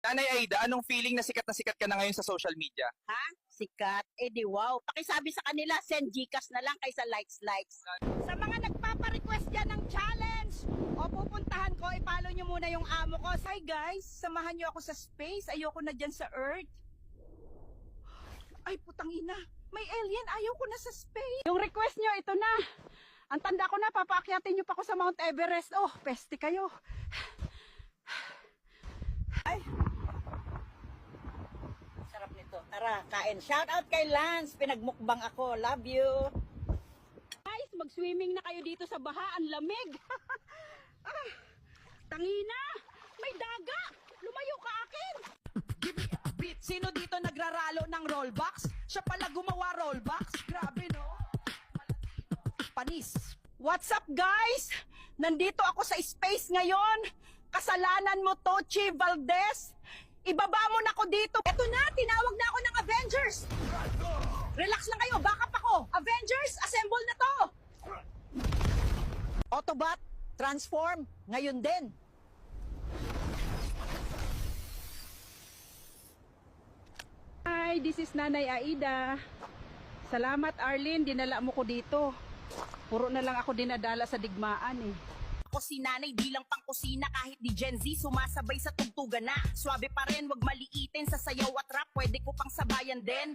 Nanay Aida, anong feeling na sikat ka na ngayon sa social media? Ha? Sikat? Eh di wow. Pakisabi sa kanila, send Gcash na lang kaysa likes. Sa mga nagpapa-request dyan ng challenge, o pupuntahan ko, ipalo nyo muna yung amo ko. Hi guys, samahan nyo ako sa space. Ayoko na dyan sa Earth. Ay putang ina, may alien, ayoko na sa space. Yung request nyo, ito na. Ang tanda ko na, papaakyatin nyo pa ako sa Mount Everest. Oh, peste kayo. Ay. Sarap nito. Tara, kain. Shout out kay Lance. Pinagmukbang ako. Love you. Guys, mag-swimming na kayo dito sa baha. Ang lamig. Ah, tangina. May daga. Lumayo ka akin. Sino dito nagraralo ng rollbox? Siya pala gumawa rollbox. Grabe, no? Panis. What's up, guys? Nandito ako sa space ngayon. Kasalanan mo, Tochi Valdez. Ibaba mo na ako dito. Eto na, tinawag na ako ng Avengers. Relax lang kayo, backup ako. Avengers, assemble na to. Autobot, transform, ngayon din. Hi, this is Nanay Aida. Salamat, Arlene, dinala mo ko dito. Puro na lang ako dinadala sa digmaan eh. Ako si Nanay, di lang pang kusina, kahit di Gen Z, sumasabay sa tugtugan na. Swabe pa rin, wag maliitin sa sayaw at rap, pwede ko pang sabayan din.